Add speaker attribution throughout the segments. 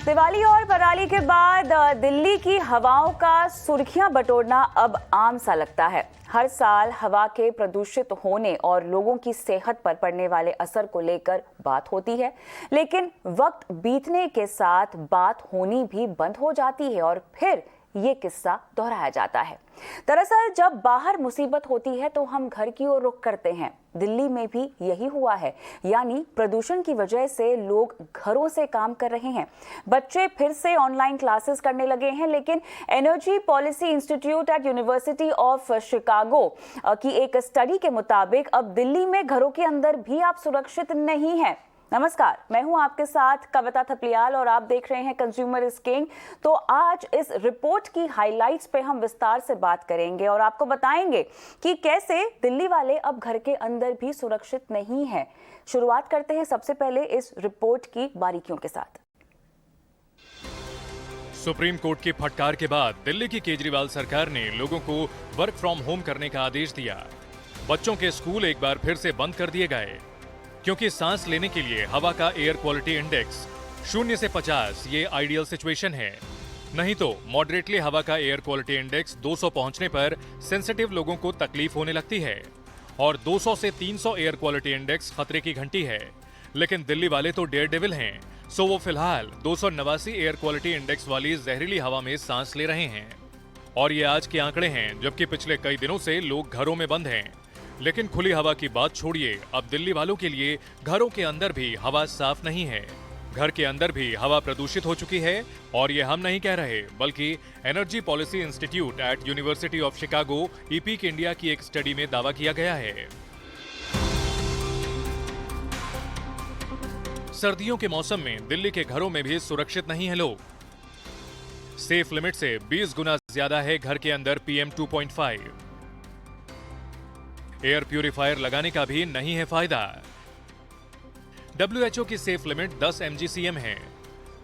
Speaker 1: दिवाली और पराली के बाद दिल्ली की हवाओं का सुर्खियां बटोरना अब आम सा लगता है। हर साल हवा के प्रदूषित होने और लोगों की सेहत पर पड़ने वाले असर को लेकर बात होती है, लेकिन वक्त बीतने के साथ बात होनी भी बंद हो जाती है और फिर ये किस्सा दोहराया जाता है। दरअसल जब बाहर मुसीबत होती है तो हम घर की ओर रुख करते हैं। दिल्ली में भी यही हुआ है, यानी प्रदूषण की वजह से लोग घरों से काम कर रहे हैं। बच्चे फिर से ऑनलाइन क्लासेस करने लगे हैं, लेकिन energy policy institute at university of Chicago की एक स्टडी के मुताबिक अब दिल्ली में घरों के अंदर भी आप सुरक्षित नहीं हैं। नमस्कार, मैं हूं आपके साथ कविता थपलियाल और आप देख रहे हैं कंज्यूमर इज किंग। तो आज इस रिपोर्ट की हाइलाइट्स पे हम विस्तार से बात करेंगे और आपको बताएंगे कि कैसे दिल्ली वाले अब घर के अंदर भी सुरक्षित नहीं हैं। शुरुआत करते हैं सबसे पहले इस रिपोर्ट की बारीकियों के साथ।
Speaker 2: सुप्रीम कोर्ट की फटकार के बाद दिल्ली की केजरीवाल सरकार ने लोगों को वर्क फ्रॉम होम करने का आदेश दिया। बच्चों के स्कूल एक बार फिर से बंद कर दिए गए क्योंकि सांस लेने के लिए हवा का एयर क्वालिटी इंडेक्स 0 से 50 ये आइडियल सिचुएशन है। नहीं तो मॉडरेटली हवा का एयर क्वालिटी इंडेक्स 200 पहुंचने पर सेंसिटिव लोगों को तकलीफ होने लगती है और 200 से 300 एयर क्वालिटी इंडेक्स खतरे की घंटी है। लेकिन दिल्ली वाले तो डेयर डेविल हैं, सो वो फिलहाल 289 एयर क्वालिटी इंडेक्स वाली जहरीली हवा में सांस ले रहे हैं। और ये आज के आंकड़े हैं, जबकि पिछले कई दिनों से लोग घरों में बंद हैं। लेकिन खुली हवा की बात छोड़िए, अब दिल्ली वालों के लिए घरों के अंदर भी हवा साफ नहीं है। घर के अंदर भी हवा प्रदूषित हो चुकी है और ये हम नहीं कह रहे, बल्कि energy policy institute at university of Chicago EPIC India की एक स्टडी में दावा किया गया है। सर्दियों के मौसम में दिल्ली के घरों में भी सुरक्षित नहीं है लोग। सेफ लिमिट से 20 गुना ज्यादा है घर के अंदर PM 2.5। एयर प्यूरिफायर लगाने का भी नहीं है फायदा। WHO की सेफ लिमिट 10 mgcm है।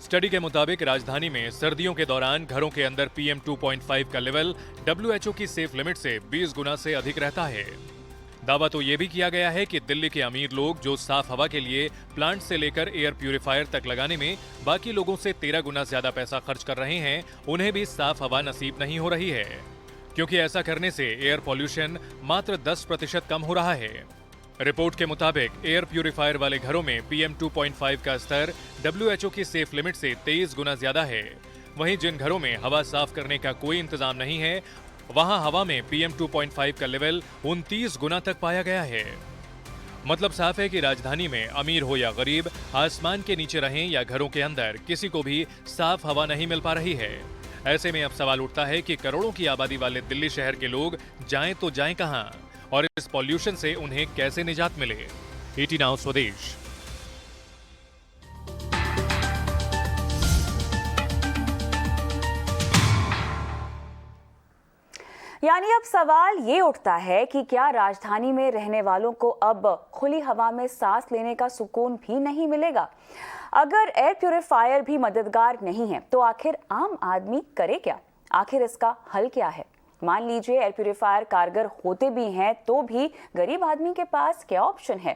Speaker 2: स्टडी के मुताबिक राजधानी में सर्दियों के दौरान घरों के अंदर PM 2.5 का लेवल WHO की सेफ लिमिट से 20 गुना से अधिक रहता है। दावा तो यह भी किया गया है कि दिल्ली के अमीर लोग जो साफ हवा के लिए प्लांट से लेकर एयर प्यूरिफायर तक लगाने में बाकी लोगों से 13 गुना ज्यादा पैसा खर्च कर रहे हैं, उन्हें भी साफ हवा नसीब नहीं हो रही है, क्योंकि ऐसा करने से एयर पॉल्यूशन मात्र 10% कम हो रहा है। रिपोर्ट के मुताबिक एयर प्यूरिफायर वाले घरों में PM 2.5 का स्तर WHO की सेफ लिमिट से 23 गुना ज्यादा है। वहीं जिन घरों में हवा साफ करने का कोई इंतजाम नहीं है, वहां हवा में PM 2.5 का लेवल 29 गुना तक पाया गया है। मतलब साफ है कि राजधानी में अमीर हो या गरीब, आसमान के नीचे रहें या घरों के अंदर, किसी को भी साफ हवा नहीं मिल पा रही है। ऐसे में अब सवाल उठता है कि करोड़ों की आबादी वाले दिल्ली शहर के लोग जाएं तो जाएं कहां और इस पॉल्यूशन से उन्हें कैसे निजात मिले। ET नाउ स्वदेश।
Speaker 1: यानी अब सवाल ये उठता है कि क्या राजधानी में रहने वालों को अब खुली हवा में सांस लेने का सुकून भी नहीं मिलेगा? अगर एयर प्यूरिफायर भी मददगार नहीं है तो आखिर आम आदमी करे क्या? आखिर इसका हल क्या है? मान लीजिए एयर प्यूरिफायर कारगर होते भी हैं तो भी गरीब आदमी के पास क्या ऑप्शन है?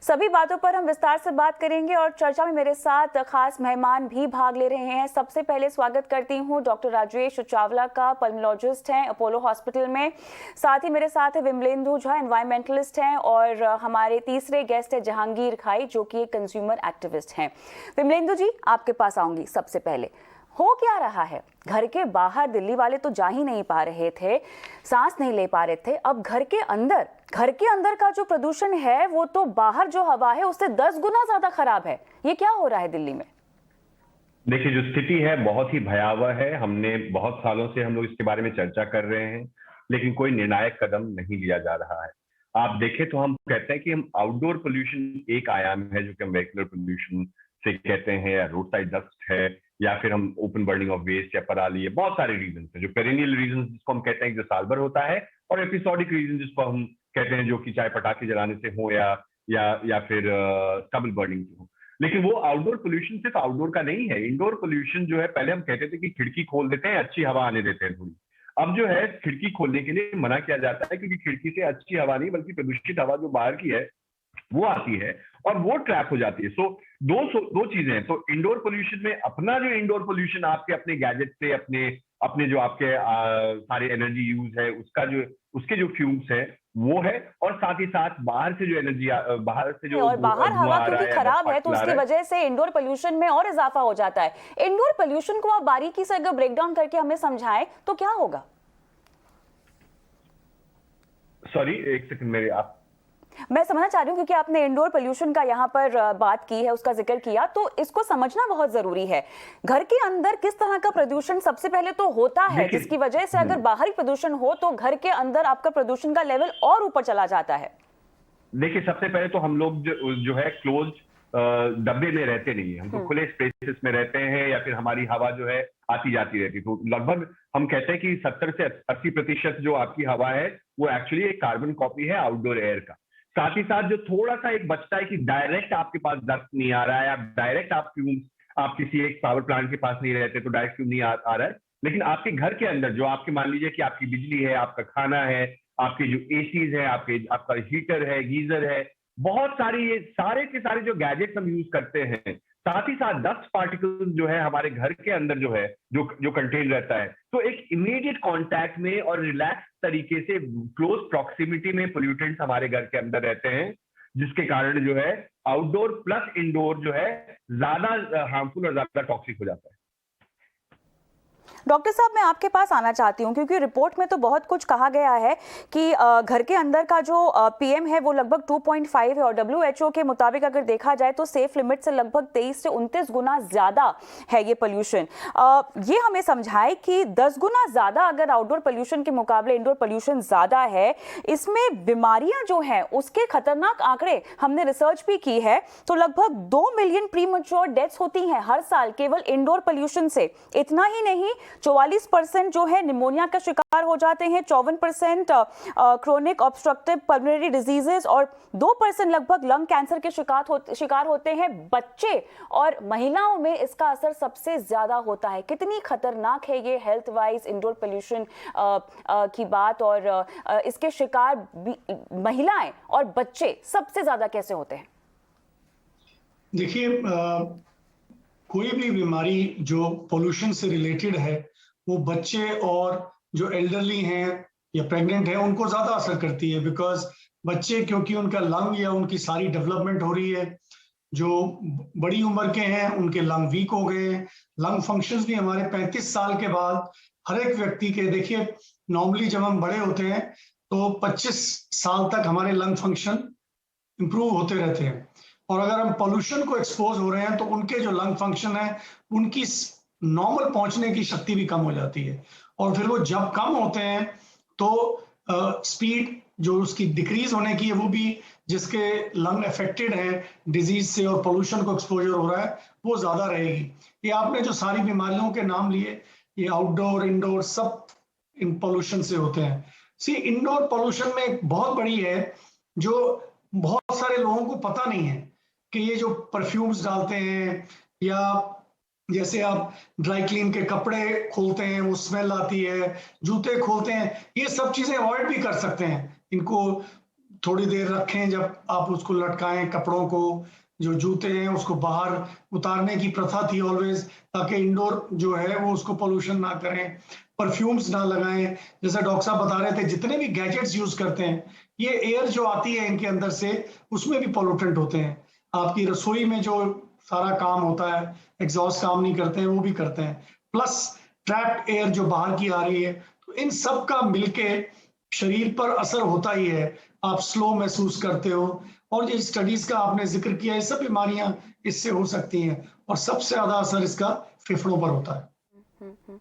Speaker 1: सभी बातों पर हम विस्तार से बात करेंगे और चर्चा में मेरे साथ खास मेहमान भी भाग ले रहे हैं। सबसे पहले स्वागत करती हूं डॉक्टर राजेश चावला का, पल्मोलॉजिस्ट हैं अपोलो हॉस्पिटल में। साथ ही मेरे साथ है विमलेंदु झा, एनवायरमेंटलिस्ट हैं, और हमारे तीसरे गेस्ट है जहांगीर खाई, जो कि एक कंज्यूमर एक्टिविस्ट हैं। विमलेंदु जी, आपके पास आऊंगी। सबसे पहले, हो क्या रहा है? घर के बाहर दिल्ली वाले तो जा ही नहीं पा रहे थे, सांस नहीं ले पा रहे थे। अब घर के अंदर का जो प्रदूषण है वो तो बाहर जो हवा है उससे 10 गुना ज्यादा खराब है। ये क्या हो रहा है दिल्ली में?
Speaker 3: देखिए, जो स्थिति है बहुत ही भयावह है। हमने बहुत सालों से हम लोग इसके बारे में चर्चा कर रहे हैं, लेकिन कोई निर्णायक कदम नहीं लिया जा रहा है। आप देखें तो हम कहते हैं कि हम आउटडोर पोल्यूशन एक आयाम है, जो कि हम वेहिकुलर पोल्यूशन से कहते हैं, या रोड साइड डस्ट है, या फिर हम ओपन बर्निंग ऑफ वेस्ट या पराली है। बहुत सारे रीजन है, जो पेरिनियल रीजन जिसको हम कहते हैं जो साल भर होता है, और एपिसोडिक रीजन जिसको हम कहते हैं जो कि चाहे पटाखे जलाने से हो या फिर स्टबल बर्निंग से हो। लेकिन वो आउटडोर पोल्यूशन सिर्फ आउटडोर का नहीं है। इंडोर पोल्यूशन जो है, पहले हम कहते थे कि खिड़की खोल देते हैं, अच्छी हवा आने देते हैं थोड़ी। अब जो है खिड़की खोलने के लिए मना किया जाता है, क्योंकि खिड़की से अच्छी हवा नहीं बल्कि प्रदूषित हवा जो बाहर की है वो आती है और वो ट्रैप हो जाती है। सो दो चीजें हैं। तो इंडोर पोल्यूशन में अपना जो इंडोर पोल्यूशन आपके अपने गैजेट से, अपने जो आपके सारे एनर्जी यूज है उसके जो फ्यूम्स है वो है, और साथ ही साथ बाहर से जो एनर्जी, बाहर से जो
Speaker 1: और बाहर हवा क्योंकि खराब है तो उसकी वजह से इंडोर पोल्यूशन में और इजाफा हो जाता है। इंडोर पोल्यूशन को आप बारीकी से अगर ब्रेक डाउन करके हमें समझाएं तो क्या होगा?
Speaker 3: सॉरी, एक सेकंड मेरे, आप
Speaker 1: मैं समझना चाह रही हूँ क्योंकि आपने इंडोर पोल्यूशन का यहाँ पर बात की है, उसका जिक्र किया, तो इसको समझना बहुत जरूरी है। घर के अंदर किस तरह का प्रदूषण सबसे पहले तो होता है, जिसकी वजह से अगर बाहरी प्रदूषण हो तो घर के अंदर आपका प्रदूषण का लेवल और ऊपर चला जाता है।
Speaker 3: देखिए, सबसे पहले तो हम लोग जो है क्लोज डब्बे में रहते नहीं है, हम तो खुले स्पेसेस में रहते हैं, या फिर हमारी हवा जो है आती जाती रहती है। तो लगभग हम कहते हैं कि 70 से 80% जो आपकी हवा है वो एक्चुअली एक कार्बन कॉपी है आउटडोर एयर का। साथ ही साथ जो थोड़ा सा एक बचता है कि डायरेक्ट आपके पास डस्ट नहीं आ रहा है, आप किसी एक पावर प्लांट के पास नहीं रहते तो डायरेक्ट फ्यूम नहीं आ रहा है, लेकिन आपके घर के अंदर जो आपके, मान लीजिए कि आपकी बिजली है, आपका खाना है, आपके जो एसीज है, आपका हीटर है, गीजर है, बहुत सारी, ये सारे के सारे जो गैजेट्स हम यूज करते हैं, साथ ही साथ डस्ट पार्टिकल्स जो है हमारे घर के अंदर जो है जो कंटेन रहता है, तो एक इमीडिएट कांटेक्ट में और रिलैक्स तरीके से क्लोज प्रॉक्सिमिटी में पोल्यूटेंट्स हमारे घर के अंदर रहते हैं, जिसके कारण जो है आउटडोर प्लस इंडोर जो है ज्यादा हार्मफुल और ज्यादा टॉक्सिक हो जाता है।
Speaker 1: डॉक्टर साहब, मैं आपके पास आना चाहती हूँ क्योंकि रिपोर्ट में तो बहुत कुछ कहा गया है कि घर के अंदर का जो पीएम है वो लगभग 2.5 है और डब्ल्यूएचओ के मुताबिक अगर देखा जाए तो सेफ लिमिट से लगभग 23 से 29 गुना ज़्यादा है ये पोल्यूशन। ये हमें समझाए कि 10 गुना ज़्यादा अगर आउटडोर पोल्यूशन के मुकाबले इंडोर पोल्यूशन ज़्यादा है, इसमें बीमारियां जो हैं उसके खतरनाक आंकड़े हमने रिसर्च भी की है, तो लगभग 2 मिलियन प्रीमैच्योर डेथ्स होती हैं हर साल केवल इंडोर पोल्यूशन से। इतना ही नहीं, 44% जो है निमोनिया का शिकार हो जाते हैं, 54% क्रोनिक ऑब्स्ट्रक्टिव पल्मोनरी डिजीजेस और 2% लगभग लंग कैंसर के शिकार होते हैं बच्चे, और महिलाओं में इसका असर सबसे ज्यादा होता है। कितनी खतरनाक है ये हेल्थ वाइज इंडोर पोल्यूशन की बात, और इसके शिकार महिलाएं और बच्चे सबसे ज्यादा कैसे होते हैं?
Speaker 4: देखिए, कोई भी बीमारी जो पोल्यूशन से रिलेटेड है वो बच्चे और जो एल्डरली हैं या प्रेग्नेंट हैं उनको ज्यादा असर करती है, बिकॉज बच्चे, क्योंकि उनका लंग या उनकी सारी डेवलपमेंट हो रही है, जो बड़ी उम्र के हैं उनके लंग वीक हो गए हैं। लंग फंक्शंस भी हमारे 35 साल के बाद हर एक व्यक्ति के, देखिए नॉर्मली जब हम बड़े होते हैं तो 25 साल तक हमारे लंग फंक्शन इंप्रूव होते रहते हैं, और अगर हम पोल्यूशन को एक्सपोज हो रहे हैं तो उनके जो लंग फंक्शन है उनकी नॉर्मल पहुंचने की शक्ति भी कम हो जाती है, और फिर वो जब कम होते हैं तो स्पीड जो उसकी डिक्रीज होने की है वो भी, जिसके लंग अफेक्टेड है डिजीज से और पोल्यूशन को एक्सपोजर हो रहा है, वो ज्यादा रहेगी। ये आपने जो सारी बीमारियों के नाम लिए, ये आउटडोर इंडोर सब इन पोल्यूशन से होते हैं। इंडोर पोल्यूशन में एक बहुत बड़ी है जो बहुत सारे लोगों को पता नहीं है कि ये जो परफ्यूम्स डालते हैं, या जैसे आप ड्राई क्लीन के कपड़े खोलते हैं वो स्मेल आती है, जूते खोलते हैं, ये सब चीजें अवॉइड भी कर सकते हैं। इनको थोड़ी देर रखें, जब आप उसको लटकाएं कपड़ों को, जो जूते हैं उसको बाहर उतारने की प्रथा थी ऑलवेज, ताकि इंडोर जो है वो उसको पोल्यूशन ना करें। परफ्यूम्स ना लगाएं, जैसे डॉक्टर साहब बता रहे थे, जितने भी गैजेट्स यूज करते हैं, ये एयर जो आती है इनके अंदर से उसमें भी पोल्यूटेंट होते हैं। आपकी रसोई में जो सारा काम होता है, एग्जॉस्ट काम नहीं करते हैं, वो भी करते हैं, प्लस ट्रैप्ड एयर जो बाहर की आ रही है, तो इन सब का मिलके शरीर पर असर होता ही है। आप स्लो महसूस करते हो, और ये स्टडीज का आपने जिक्र किया, ये सब बीमारियां इससे हो सकती हैं, और सबसे ज्यादा असर इसका फेफड़ों पर होता है।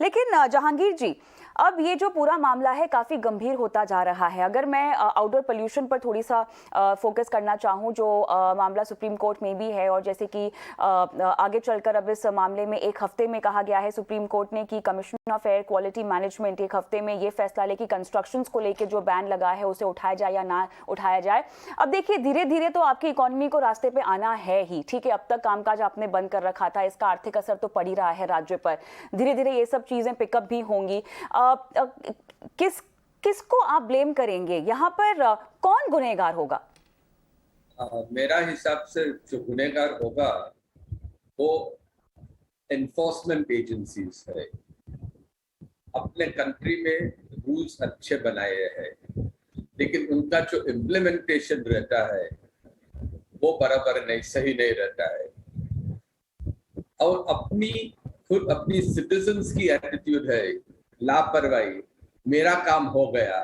Speaker 1: लेकिन जहांगीर जी, अब ये जो पूरा मामला है काफ़ी गंभीर होता जा रहा है। अगर मैं आउटडोर पोल्यूशन पर थोड़ी सा फोकस करना चाहूँ, जो मामला सुप्रीम कोर्ट में भी है, और जैसे कि आगे चलकर अब इस मामले में 1 हफ्ते में कहा गया है सुप्रीम कोर्ट ने कि commission of air quality management 1 हफ्ते में ये फैसला ले कि कंस्ट्रक्शंस को लेकर जो बैन लगा है उसे उठाया जाए या ना उठाया जाए। अब देखिए, धीरे धीरे तो आपकी इकोनॉमी को रास्ते पे आना है ही, ठीक है, अब तक कामकाज आपने बंद कर रखा था, इसका आर्थिक असर तो पड़ ही रहा है राज्य पर, धीरे धीरे ये सब चीज़ें पिकअप भी होंगी। किसको आप ब्लेम करेंगे यहाँ पर? कौन गुनहगार होगा?
Speaker 5: मेरा हिसाब से जो गुनहगार होगा वो एनफोर्समेंट एजेंसीज है। अपने कंट्री में रूल्स अच्छे बनाए हैं, लेकिन उनका जो इम्प्लीमेंटेशन रहता है वो बराबर नहीं, सही नहीं रहता है। और अपनी सिटीजन्स की एटीट्यूड है लापरवाही, मेरा काम हो गया,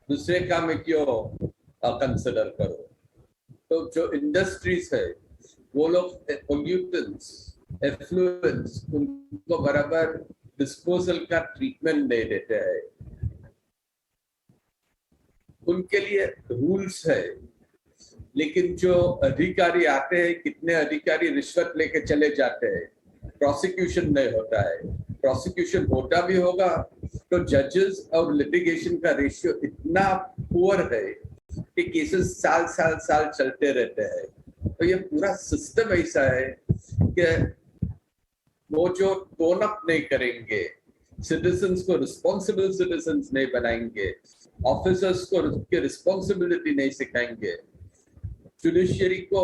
Speaker 5: दूसरे काम में क्यों कंसिडर करो। तो जो इंडस्ट्रीज है वो लोग पोल्यूटेंट्स, एफ्लुएंट्स, उनको बराबर डिस्पोजल का ट्रीटमेंट नहीं देते हैं। उनके लिए रूल्स है, लेकिन जो अधिकारी आते हैं, कितने अधिकारी रिश्वत लेके चले जाते हैं, प्रोसिक्यूशन नहीं होता है। प्रोसिक्यूशन होता भी होगा तो जजेस और लिटिगेशन का रेशियो इतना पुअर है कि केसेस साल चलते रहते हैं। तो ये पूरा सिस्टम ऐसा है कि वो जो टोन अप नहीं करेंगे, सिटीजन्स को रिस्पॉन्सिबल सिटीजन्स नहीं बनाएंगे, ऑफिसर्स को रिस्पॉन्सिबिलिटी नहीं सिखाएंगे, जुडिशियरी को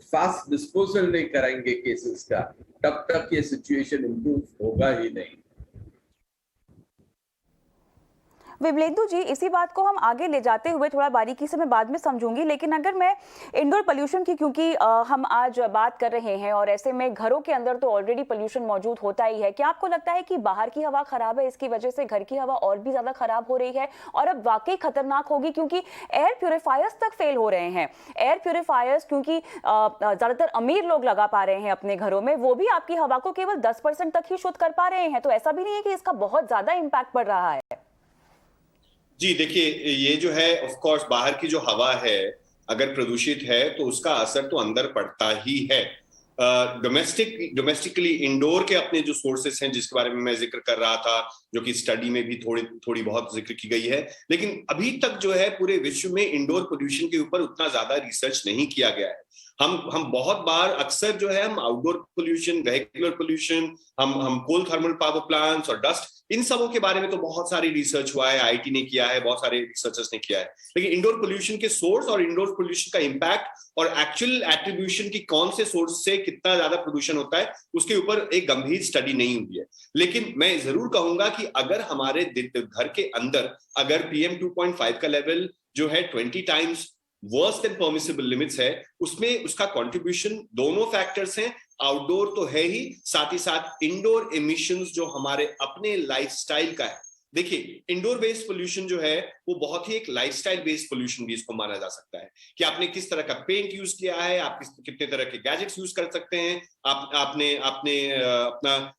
Speaker 5: फास्ट डिस्पोजल नहीं कराएंगे केसेस का, तब तक ये सिचुएशन इम्प्रूव होगा ही नहीं।
Speaker 1: विमलेंदु जी, इसी बात को हम आगे ले जाते हुए थोड़ा बारीकी से मैं बाद में समझूंगी, लेकिन अगर मैं इंडोर पोल्यूशन की, क्योंकि हम आज बात कर रहे हैं और ऐसे में घरों के अंदर तो ऑलरेडी पोल्यूशन मौजूद होता ही है, क्या आपको लगता है कि बाहर की हवा खराब है, इसकी वजह से घर की हवा और भी ज्यादा खराब हो रही है और अब वाकई खतरनाक होगी, क्योंकि एयर प्यूरिफायर्स तक फेल हो रहे हैं। एयर प्यूरिफायर्स क्योंकि ज्यादातर अमीर लोग लगा पा रहे हैं अपने घरों में, वो भी आपकी हवा को केवल 10% तक ही शुद्ध कर पा रहे हैं। तो ऐसा भी नहीं है कि इसका बहुत ज्यादा इम्पैक्ट पड़ रहा है।
Speaker 6: जी देखिए, ये जो है ऑफ कोर्स बाहर की जो हवा है अगर प्रदूषित है तो उसका असर तो अंदर पड़ता ही है। डोमेस्टिकली इंडोर के अपने जो सोर्सेस हैं जिसके बारे में मैं जिक्र कर रहा था, जो कि स्टडी में भी थोड़ी बहुत जिक्र की गई है, लेकिन अभी तक जो है पूरे विश्व में इंडोर पोल्यूशन के ऊपर उतना ज्यादा रिसर्च नहीं किया गया है। हम बहुत बार अक्सर जो है हम आउटडोर पोल्यूशन, वेहिकुलर पोल्यूशन, हम कोल थर्मल पावर प्लांट्स और डस्ट, इन सबों के बारे में तो बहुत सारी रिसर्च हुआ है, आईटी ने किया है, बहुत सारे रिसर्चर्स ने किया है, लेकिन इंडोर पोल्यूशन के सोर्स और इंडोर पोल्यूशन का इंपैक्ट और एक्चुअल एट्रीब्यूशन की कौन से सोर्स से कितना ज्यादा प्रदूषण होता है उसके ऊपर एक गंभीर स्टडी नहीं हुई है। लेकिन मैं जरूर कहूंगा कि अगर हमारे घर के अंदर अगर PM 2.5 का लेवल जो है 20 times worse than permissible limits है, उसमें उसका कंट्रीब्यूशन दोनों फैक्टर्स हैं, आउटडोर तो है ही, साथ ही साथ इंडोर एमिशंस जो हमारे अपने लाइफस्टाइल का है। देखिए, इंडोर बेस्ड पोल्यूशन जो है वो बहुत ही एक लाइफस्टाइल बेस्ड पोल्यूशन भी इसको माना जा सकता है कि आपने किस तरह का पेंट यूज किया है, आप कितने तरह के गैजेट्स यूज कर सकते हैं, आपने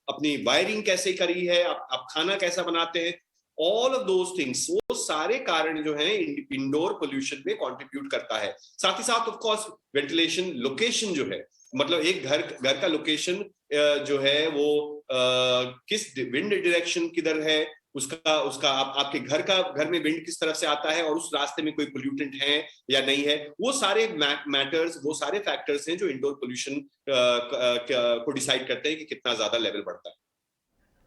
Speaker 6: अपनी वायरिंग कैसे करी है, आप खाना कैसा बनाते हैं, ऑल ऑफ दोज थिंग्स, वो सारे कारण जो हैं इंडोर पोल्यूशन में कंट्रीब्यूट करता है। साथ ही साथ ऑफ कोर्स वेंटिलेशन, लोकेशन जो है, मतलब एक घर का लोकेशन जो है वो किस विंड डायरेक्शन किधर है, उसका आपके घर में विंड किस तरफ से आता है और उस रास्ते में कोई पोल्यूटेंट है या नहीं है, वो सारे मैटर्स, वो सारे फैक्टर्स हैं जो इंडोर पोल्यूशन को डिसाइड करते हैं कि कितना ज्यादा लेवल बढ़ता है।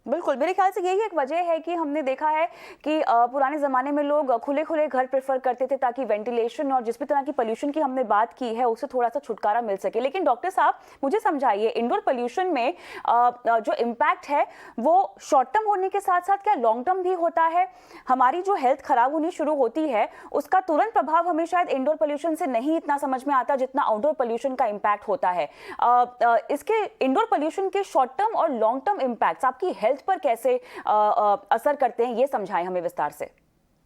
Speaker 1: बिल्कुल, मेरे ख्याल से यही एक वजह है कि हमने देखा है कि पुराने ज़माने में लोग खुले घर प्रेफर करते थे ताकि वेंटिलेशन और जिस भी तरह की पोल्यूशन की हमने बात की है उससे थोड़ा सा छुटकारा मिल सके। लेकिन डॉक्टर साहब, मुझे समझाइए, इंडोर पोल्यूशन में जो इम्पैक्ट है वो शॉर्ट टर्म होने के साथ साथ क्या लॉन्ग टर्म भी होता है? हमारी जो हेल्थ खराब होनी शुरू होती है उसका तुरंत प्रभाव हमें शायद इंडोर पोल्यूशन से नहीं इतना समझ में आता जितना आउटडोर पोल्यूशन का इम्पैक्ट होता है। इसके इंडोर पोल्यूशन के शॉर्ट टर्म और लॉन्ग टर्म इम्पैक्ट आपकी हेल्थ पर कैसे असर करते हैं, ये समझाएं हमें विस्तार से।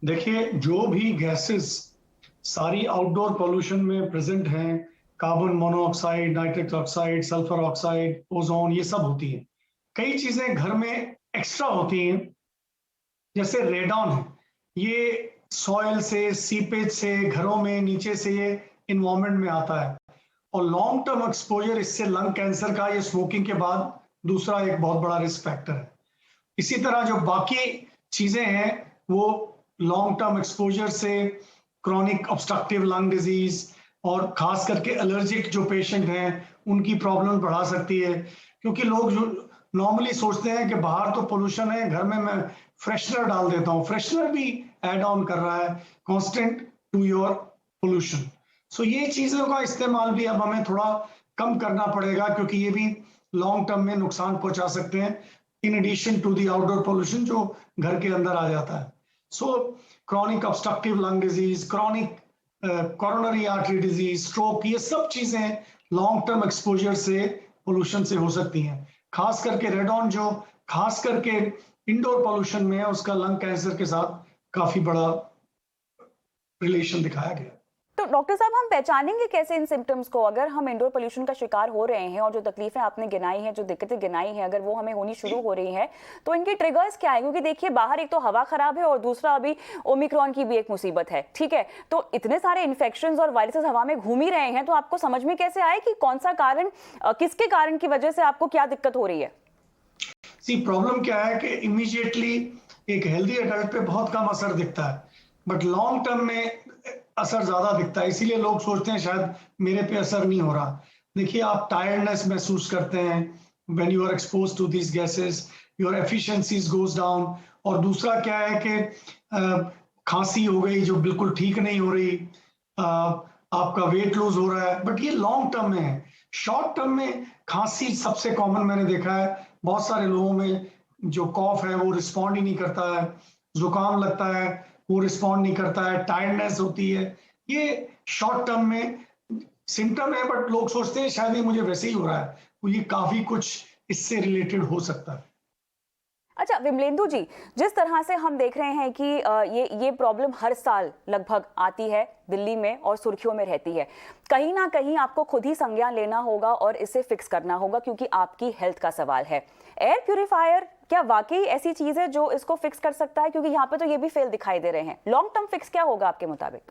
Speaker 4: देखिए, जो भी गैसेस सारी आउटडोर पोल्यूशन में प्रेजेंट हैं, carbon monoxide, nitric oxide, sulphur oxide, ozone, ये सब होती हैं। कई चीजें घर में एक्स्ट्रा होती हैं, जैसे रेडॉन है, ये सॉइल से, सीपेज से, घरों में नीचे से ये इन्वायरमेंट में आता है, और लॉन्ग टर्म एक्सपोजर इससे लंग कैंसर का, ये स्मोकिंग के बाद दूसरा एक बहुत बड़ा रिस्क फैक्टर है। इसी तरह जो बाकी चीजें हैं वो लॉन्ग टर्म एक्सपोजर से क्रॉनिक ऑब्स्ट्रक्टिव लंग डिजीज और खास करके एलर्जिक जो पेशेंट हैं उनकी प्रॉब्लम बढ़ा सकती है, क्योंकि लोग जो नॉर्मली सोचते हैं कि बाहर तो पोल्यूशन है, घर में मैं फ्रेशनर डाल देता हूँ, फ्रेशनर भी एड ऑन कर रहा है कांस्टेंट टू योर पोल्यूशन। सो ये चीजों का इस्तेमाल भी अब हमें थोड़ा कम करना पड़ेगा, क्योंकि ये भी लॉन्ग टर्म में नुकसान पहुंचा सकते हैं, in addition to the outdoor pollution जो घर के अंदर आ जाता है। So chronic obstructive lung disease, chronic coronary artery disease, stroke, ये सब चीजें लॉन्ग टर्म एक्सपोजर से, पोल्यूशन से हो सकती हैं। खास करके रेडॉन जो खास करके इंडोर पोल्यूशन में है, उसका लंग कैंसर के साथ काफी बड़ा रिलेशन दिखाया गया।
Speaker 1: तो डॉक्टर साहब, हम पहचानेंगे कैसे इन सिम्टम्स को? अगर हम इंडोर पोल्यूशन का शिकार हो रहे हैं और जो तकलीफें आपने गिनाई हैं, जो दिक्कतें गिनाई हैं, अगर वो हमें होनी शुरू हो रही है, तो इनके ट्रिगर्स क्या है? क्योंकि देखिए, बाहर एक तो हवा खराब है और दूसरा अभी ओमिक्रॉन की भी एक मुसीबत है, ठीक है? तो इतने सारे इन्फेक्शंस और वायरसेस हवा में घूम ही रहे हैं, तो आपको समझ में कैसे आए कि कौन सा कारण, किसके कारण की वजह से आपको क्या दिक्कत हो रही है?
Speaker 4: प्रॉब्लम क्या है कि इमीडिएटली एक हेल्दी एडल्ट पे बहुत कम असर दिखता है, बट लॉन्ग टर्म में असर ज्यादा दिखता है, इसीलिए लोग सोचते हैं शायद मेरे पे असर नहीं हो रहा। देखिए, आप टायर्डनेस महसूस करते हैं when you are exposed to these gases, your efficiencies goes down. और दूसरा क्या है कि खांसी हो गई जो बिल्कुल ठीक नहीं हो रही, आपका वेट लूज हो रहा है, बट ये लॉन्ग टर्म में है। शॉर्ट टर्म में खांसी सबसे कॉमन मैंने देखा है, बहुत सारे लोगों में जो कॉफ है वो रिस्पॉन्ड ही नहीं करता है, जुकाम लगता है वो रिस्पॉन्ड नहीं करता है, टायर्डनेस होती है, ये शॉर्ट टर्म में सिम्टम है, बट लोग सोचते हैं शायद ये मुझे वैसे ही हो रहा है, तो ये काफी कुछ इससे रिलेटेड हो सकता है।
Speaker 1: अच्छा विमलेंदु जी, जिस तरह से हम देख रहे हैं कि ये प्रॉब्लम हर साल लगभग आती है दिल्ली में और सुर्खियों में रहती है, कहीं ना कहीं आपको खुद ही संज्ञान लेना होगा और इसे फिक्स करना होगा, क्योंकि आपकी हेल्थ का सवाल है। एयर प्यूरिफायर क्या वाकई ऐसी चीज है जो इसको फिक्स कर सकता है? क्योंकि यहाँ पे तो ये भी फेल दिखाई दे रहे हैं। लॉन्ग टर्म फिक्स क्या होगा आपके मुताबिक?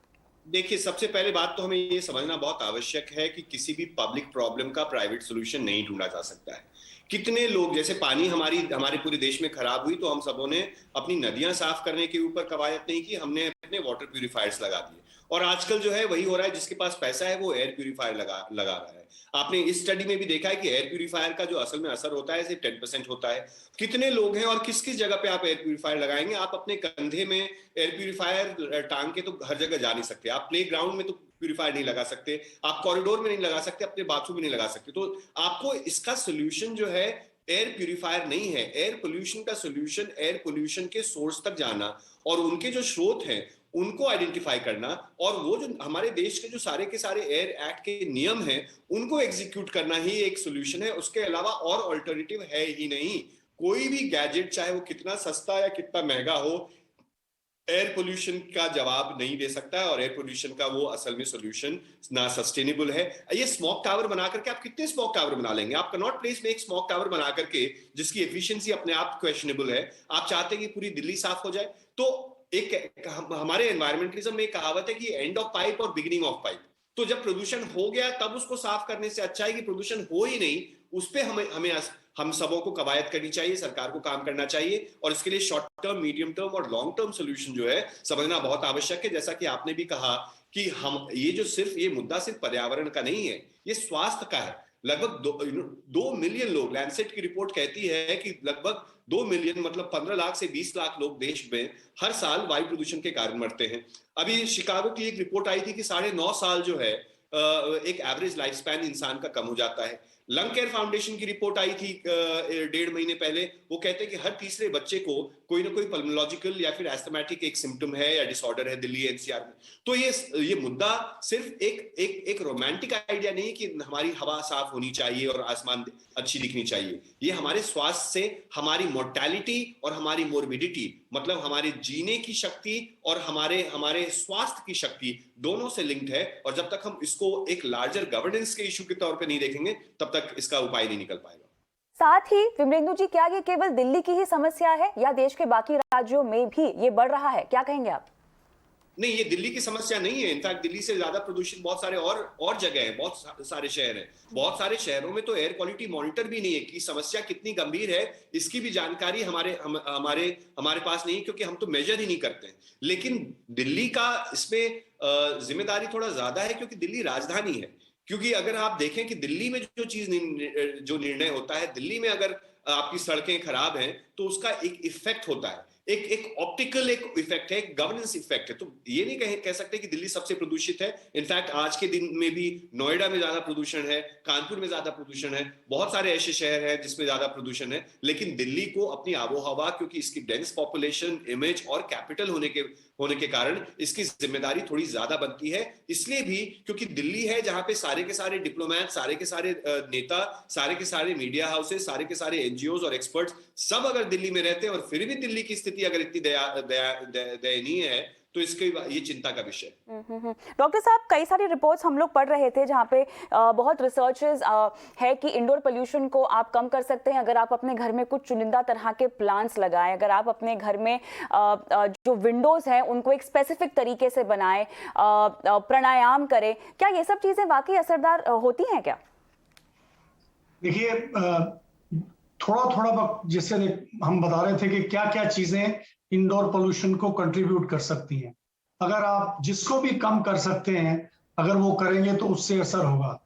Speaker 6: देखिए, सबसे पहले बात तो हमें ये समझना बहुत आवश्यक है कि किसी भी पब्लिक प्रॉब्लम का प्राइवेट सॉल्यूशन नहीं ढूंढा जा सकता है। कितने लोग, जैसे पानी हमारे पूरे देश में खराब हुई तो हम सबों ने अपनी नदियां साफ करने के ऊपर कवायद नहीं की, हमने अपने वाटर प्यूरिफायर्स लगा दिए। और आजकल जो है वही हो रहा है, जिसके पास पैसा है वो एयर प्यूरिफायर लगा रहा है। आपने इस स्टडी में भी देखा है कि एयर प्यूरिफायर का जो असल में असर होता है सिर्फ 10% होता है। कितने लोग हैं और किस किस जगह पे आप एयर प्यूरिफायर लगाएंगे? आप अपने कंधे में एयर प्यूरिफायर टांग के तो हर जगह जा नहीं सकते, आप प्ले ग्राउंड में तो प्यूरिफायर नहीं लगा सकते, आप कॉरिडोर में नहीं लगा सकते, अपने बाथरूम में नहीं लगा सकते। तो आपको इसका सोल्यूशन जो है एयर प्यूरिफायर नहीं है। एयर पोल्यूशन का सोल्यूशन एयर पोल्यूशन के सोर्स तक जाना और उनके जो स्रोत हैं उनको आइडेंटिफाई करना, और वो जो हमारे देश के जो सारे के सारे एयर एक्ट के नियम हैं उनको एग्जीक्यूट करना ही एक सोल्यूशन है। उसके अलावा और ऑल्टरनेटिव है ही नहीं। कोई भी गैजेट, चाहे वो कितना सस्ता या कितना महंगा हो, एयर पोल्यूशन का जवाब नहीं दे सकता है, और एयर पोल्यूशन का वो असल में सोल्यूशन ना सस्टेनेबल है। ये स्मोक टावर बना करके आप कितने स्मोक टावर बना लेंगे? आप कैनॉट प्लेस में एक स्मोक टावर बना करके जिसकी एफिशिएंसी अपने आप क्वेश्चनेबल है, आप चाहते हैं कि पूरी दिल्ली साफ हो जाए? तो एक हमारे एनवायरमेंटलिज्म में कहावत है कि एंड ऑफ पाइप और बिगिनिंग ऑफ पाइप। तो जब प्रदूषण हो गया तब उसको साफ करने से अच्छा है कि प्रदूषण हो ही नहीं, उस पे हमें हम सबों को कवायद करनी चाहिए, सरकार को काम करना चाहिए, और इसके लिए शॉर्ट टर्म, मीडियम टर्म और लॉन्ग टर्म सोल्यूशन जो है समझना बहुत आवश्यक है। जैसा कि आपने भी कहा कि हम ये मुद्दा सिर्फ पर्यावरण का नहीं है, ये स्वास्थ्य का है। लगभग 2 मिलियन लोग, लैंसेट की रिपोर्ट कहती है कि लगभग 2 मिलियन मतलब 15 लाख से 20 लाख लोग देश में हर साल वायु प्रदूषण के कारण मरते हैं। अभी शिकागो की एक रिपोर्ट आई थी कि 9.5 साल जो है एक एवरेज लाइफ स्पैन इंसान का कम हो जाता है। लंग केयर फाउंडेशन की रिपोर्ट आई थी 1.5 महीने पहले, वो कहते हैं कि हर तीसरे बच्चे को कोई ना कोई पल्मोलॉजिकल या फिर एस्थमेटिक एक सिम्टम है या डिसऑर्डर है दिल्ली एनसीआर में। तो ये मुद्दा सिर्फ एक रोमांटिक आइडिया नहीं कि हमारी हवा साफ होनी चाहिए और आसमान अच्छी दिखनी चाहिए। ये हमारे स्वास्थ्य से, हमारी मोर्टेलिटी और हमारी मोर्बिडिटी, मतलब हमारे जीने की शक्ति और हमारे स्वास्थ्य की शक्ति दोनों से लिंक्ड है। और जब तक हम इसको एक लार्जर गवर्नेंस के इशू के तौर पे नहीं देखेंगे तब तक इसका उपाय नहीं निकल पाएगा।
Speaker 1: साथ ही विमलेंदु जी, क्या ये केवल दिल्ली की ही समस्या है या देश के बाकी राज्यों में भी ये बढ़ रहा है? क्या कहेंगे आप?
Speaker 6: नहीं, ये दिल्ली की समस्या नहीं है। इनफैक्ट दिल्ली से ज्यादा प्रदूषित बहुत सारे और जगह हैं, बहुत सारे शहर हैं। बहुत सारे शहरों में तो एयर क्वालिटी मॉनिटर भी नहीं है कि समस्या कितनी गंभीर है, इसकी भी जानकारी हमारे पास नहीं है, क्योंकि हम तो मेजर ही नहीं करते हैं। लेकिन दिल्ली का इसमें जिम्मेदारी थोड़ा ज्यादा है, क्योंकि दिल्ली राजधानी है। क्योंकि अगर आप देखें कि दिल्ली में जो निर्णय होता है, दिल्ली में अगर आपकी सड़कें खराब हैं तो उसका एक इफेक्ट होता है। एक ऑप्टिकल एक इफेक्ट है, गवर्नेंस इफेक्ट है। तो ये नहीं कह सकते कि दिल्ली सबसे प्रदूषित है। इनफैक्ट आज के दिन में भी नोएडा में ज्यादा प्रदूषण है, कानपुर में ज्यादा प्रदूषण है, बहुत सारे ऐसे शहर हैं जिसमें ज्यादा प्रदूषण है। लेकिन दिल्ली को अपनी आबोहवा, क्योंकि इसकी डेंस पॉपुलेशन, इमेज और कैपिटल होने के कारण इसकी जिम्मेदारी थोड़ी ज्यादा बनती है। इसलिए भी क्योंकि दिल्ली है जहां पे सारे के सारे डिप्लोमैट, सारे के सारे नेता, सारे के सारे मीडिया हाउसेस, सारे के सारे एनजीओज और एक्सपर्ट्स सब अगर दिल्ली में रहते हैं और फिर भी दिल्ली की स्थिति अगर इतनी दयनीय है तो इसके ये चिंता का विषय।
Speaker 1: डॉक्टर साहब, कई सारी रिपोर्ट्स हम लोग पढ़ रहे थे जहाँ पे बहुत रिसर्चेस है कि इंडोर पोल्यूशन को आप कम कर सकते हैं अगर आप अपने घर में कुछ चुनिंदा तरह के प्लांट्स लगाएं, अगर आप अपने घर में जो विंडोज हैं उनको एक स्पेसिफिक तरीके से बनाएं, प्राणायाम करें। क्या ये सब चीजें वाकई असरदार होती हैं क्या?
Speaker 4: देखिए, थोड़ा थोड़ा वक्त जैसे हम बता रहे थे कि क्या क्या चीजें इंडोर पोल्यूशन को कंट्रीब्यूट कर सकती हैं। अगर आप जिसको भी कम कर सकते हैं अगर वो करेंगे तो उससे असर होगा।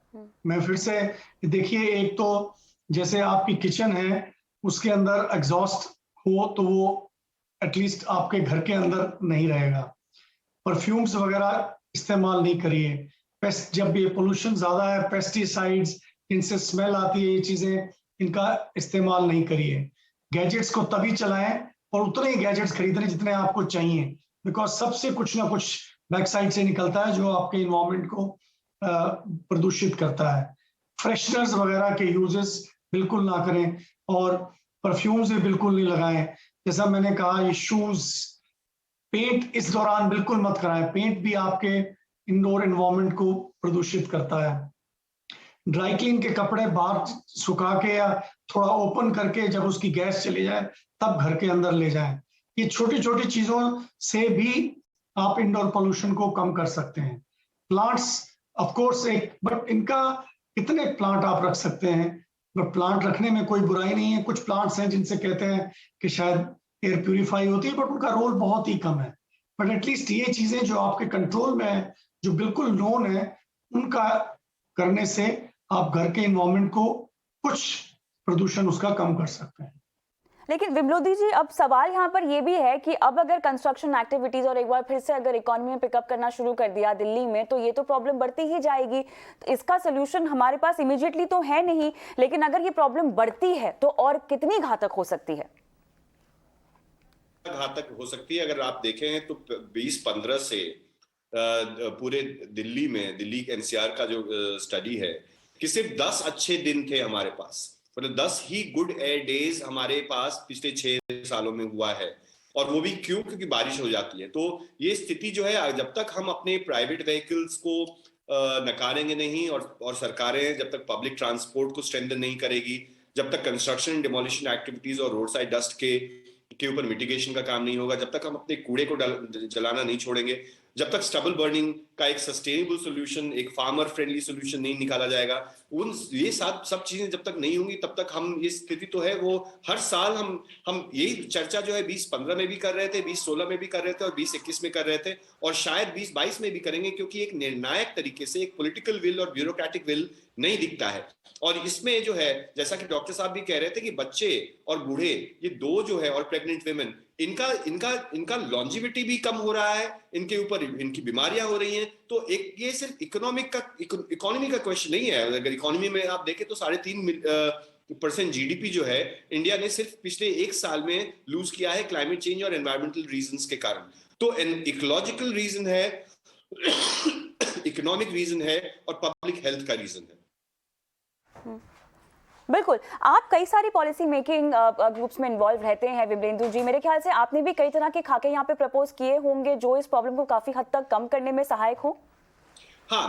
Speaker 4: मैं फिर से देखिए, एक तो जैसे आपकी किचन है उसके अंदर एग्जॉस्ट हो तो वो एटलीस्ट आपके घर के अंदर नहीं रहेगा। परफ्यूम्स वगैरह इस्तेमाल नहीं करिए। पेस्ट, जब ये पोल्यूशन ज्यादा है, पेस्टिसाइड्स, इनसे स्मेल आती है, ये चीजें इनका इस्तेमाल नहीं करिए। गैजेट्स को तभी चलाएं और उतने ही गैजेट्स खरीदें जितने आपको चाहिए, बिकॉज सबसे कुछ ना कुछ बैक साइड से निकलता है जो आपके इन्वायरमेंट को प्रदूषित करता है। फ्रेशनर्स वगैरह के यूजेस बिल्कुल ना करें और परफ्यूम्स भी बिल्कुल नहीं लगाएं। जैसा मैंने कहा, ये शूज, पेंट इस दौरान बिल्कुल मत कराएं। पेंट भी आपके इंडोर एनवायरनमेंट को प्रदूषित करता है। ड्राई क्लीन के कपड़े बाहर सुखा के या थोड़ा ओपन करके जब उसकी गैस चली जाए तब घर के अंदर ले जाएं। ये छोटी छोटी चीजों से भी आप इंडोर पोल्यूशन को कम कर सकते हैं। प्लांट्स ऑफ कोर्स बट इनका कितने प्लांट आप रख सकते हैं, बट प्लांट रखने में कोई बुराई नहीं है। कुछ प्लांट्स हैं जिनसे कहते हैं कि शायद एयर प्यूरिफाई होती है, बट उनका रोल बहुत ही कम है। बट एटलीस्ट ये चीजें जो आपके कंट्रोल में है, जो बिल्कुल नोन है, उनका करने से आप घर के एनवायरनमेंट को कुछ प्रदूषण उसका कम कर सकते हैं।
Speaker 1: लेकिन विमलोदी जी, अब सवाल यहाँ पर ये भी है कि अब अगर कंस्ट्रक्शन एक्टिविटीज और एक बार फिर से अगर इकोनॉमी में पिकअप करना शुरू कर दिया दिल्ली में, तो ये तो प्रॉब्लम बढ़ती ही जाएगी। तो इसका सोल्यूशन हमारे पास इमीडिएटली तो है नहीं, लेकिन अगर ये प्रॉब्लम बढ़ती है तो और कितनी घातक हो सकती है?
Speaker 6: घातक हो सकती है। अगर आप देखें तो 2015 से पूरे दिल्ली एनसीआर का जो स्टडी है कि सिर्फ 10 अच्छे दिन थे हमारे पास, मतलब 10 ही गुड एयर डेज हमारे पास पिछले 6 सालों में हुआ है। और वो भी क्यों? क्योंकि बारिश हो जाती है। तो ये स्थिति जो है, जब तक हम अपने प्राइवेट व्हीकल्स को नकारेंगे नहीं और सरकारें जब तक पब्लिक ट्रांसपोर्ट को स्ट्रेंथन नहीं करेगी, जब तक कंस्ट्रक्शन डिमोलिशन एक्टिविटीज और रोड साइड डस्ट के ऊपर मिटिगेशन का काम नहीं होगा, जब तक हम अपने कूड़े को जलाना नहीं छोड़ेंगे, जब तक स्टबल बर्निंग का एक सस्टेनेबल सोल्यूशन, एक फार्मर फ्रेंडली सोल्यूशन नहीं निकाला जाएगा, ये सब चीजें जब तक नहीं होंगी, तब तक हम ये स्थिति तो है वो हर साल हम यही चर्चा जो है 2015 में भी कर रहे थे, 2016 में भी कर रहे थे और 2021 में कर रहे थे और शायद 2022 में भी करेंगे, क्योंकि एक निर्णायक तरीके से एक पॉलिटिकल विल और ब्यूरोक्रेटिक विल नहीं दिखता है। और इसमें जो है, जैसा कि डॉक्टर साहब भी कह रहे थे कि बच्चे और बूढ़े, ये दो जो है, और प्रेग्नेंट विमेन, इनका लॉन्जिविटी भी कम हो रहा है, इनके ऊपर इनकी बीमारियां हो रही हैं। तो एक ये सिर्फ इकोनॉमी का क्वेश्चन नहीं है। अगर इकोनॉमी में आप देखें तो 3.5% जीडीपी जो है इंडिया ने सिर्फ पिछले 1 साल में लूज किया है क्लाइमेट चेंज और एनवायरमेंटल रीजंस के कारण। तो इकोलॉजिकल रीजन है, इकोनॉमिक रीजन है और पब्लिक हेल्थ का रीजन है।
Speaker 1: बिल्कुल, आप कई सारी पॉलिसी मेकिंग ग्रुप्स में इन्वॉल्व रहते हैं विमलेंदु जी। मेरे ख्याल से आपने भी कई तरह के खाके यहाँ पे प्रपोज किए होंगे जो इस प्रॉब्लम को काफी हद तक कम करने में सहायक हो।
Speaker 6: हाँ,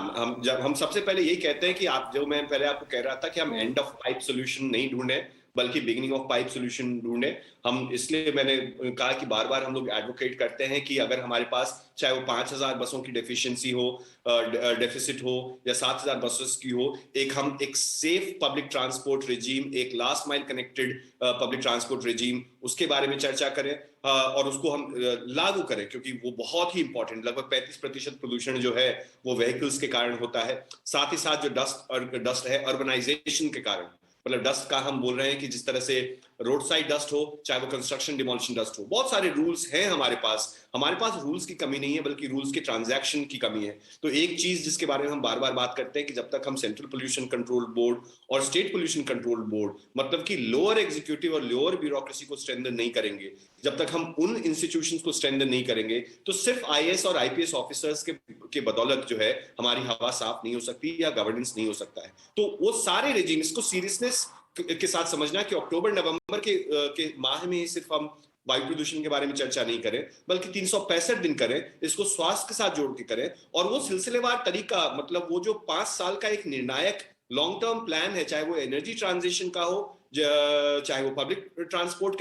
Speaker 6: हम सबसे पहले यही कहते हैं कि मैं पहले आपको कह रहा था कि हम एंड ऑफ पाइप सोल्यूशन नहीं ढूंढे बल्कि बिगिनिंग ऑफ पाइप सोल्यूशन ढूंढे। हम इसलिए मैंने कहा कि बार बार हम लोग एडवोकेट करते हैं कि अगर हमारे पास चाहे वो 5000 बसों की डेफिशिएंसी हो, डेफिसिट हो या 7000 बसेस की हो, एक सेफ पब्लिक ट्रांसपोर्ट रिजीम, एक last mile connected public transport regime, उसके बारे में चर्चा करें और उसको हम लागू करें, क्योंकि वो बहुत ही इंपॉर्टेंट। लगभग 35% प्रदूषण जो है वो व्हीकल्स के कारण होता है। साथ ही साथ जो डस्ट है अर्बनाइजेशन के कारण, मतलब डस्ट का हम बोल रहे हैं कि जिस तरह से रोड साइड डस्ट हो, चाहे वो कंस्ट्रक्शन डिमोलिशन डस्ट हो, बहुत सारे रूल्स हैं हमारे पास रूल्स की कमी नहीं है, बल्कि रूल्स के ट्रांजैक्शन की कमी है। तो एक चीज जिसके बारे में हम बार बार बात करते हैं कि जब तक हम सेंट्रल पोल्यूशन कंट्रोल बोर्ड और स्टेट पोल्यूशन कंट्रोल बोर्ड, मतलब कि लोअर एग्जीक्यूटिव और लोअर ब्यूरोक्रेसी को स्ट्रेंथन नहीं करेंगे, जब तक हम उन इंस्टीट्यूशंस को स्ट्रेंथन नहीं करेंगे, तो सिर्फ आईएएस और आईपीएस ऑफिसर्स के बदौलत जो है हमारी हवा साफ नहीं हो सकती या गवर्नेंस नहीं हो सकता है। तो वो सारे रेजिम, इसको सीरियसनेस के साथ समझना कि अक्टूबर नवंबर के माह में सिर्फ हम वायु प्रदूषण के बारे में चर्चा नहीं करें, बल्कि 365 दिन करें, इसको स्वास्थ्य के साथ जोड़ के करें, और वो सिलसिलेवार तरीका, मतलब वो जो 5 साल का एक निर्णायक लॉन्ग टर्म प्लान है, चाहे वो एनर्जी ट्रांजिशन का हो, चाहे वो पब्लिक ट्रांसपोर्ट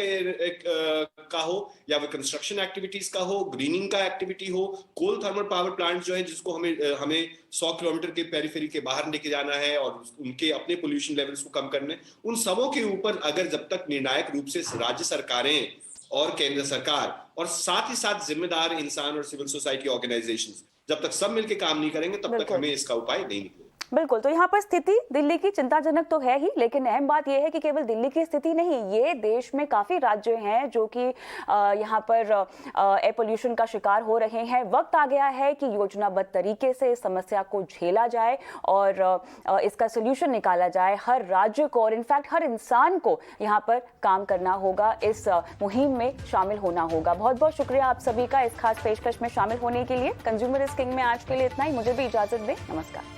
Speaker 6: का हो, या वो कंस्ट्रक्शन एक्टिविटीज का हो, ग्रीनिंग का एक्टिविटी हो, कोल थर्मल पावर प्लांट जो है जिसको हमें 100 किलोमीटर के पेरिफेरी के बाहर लेके जाना है और उनके अपने पोल्यूशन लेवल्स को कम करने, उन सबों के ऊपर अगर जब तक निर्णायक रूप से राज्य सरकारें और केंद्र सरकार और साथ ही साथ जिम्मेदार इंसान और सिविल सोसाइटी ऑर्गेनाइजेशंस जब तक सब मिलकर काम नहीं करेंगे, तब तक हमें इसका उपाय नहीं निकलेगा।
Speaker 1: बिल्कुल, तो यहाँ पर स्थिति दिल्ली की चिंताजनक तो है ही, लेकिन अहम बात यह है कि केवल दिल्ली की स्थिति नहीं, ये देश में काफी राज्य हैं जो कि यहाँ पर एयर पोल्यूशन का शिकार हो रहे हैं। वक्त आ गया है कि योजनाबद्ध तरीके से इस समस्या को झेला जाए और इसका सोल्यूशन निकाला जाए। हर राज्य को और इनफैक्ट हर इंसान को यहाँ पर काम करना होगा, इस मुहिम में शामिल होना होगा। बहुत बहुत शुक्रिया आप सभी का इस खास पेशकश में शामिल होने के लिए। कंज्यूमर इज किंग में आज के लिए इतना ही। मुझे भी इजाजत दें। नमस्कार।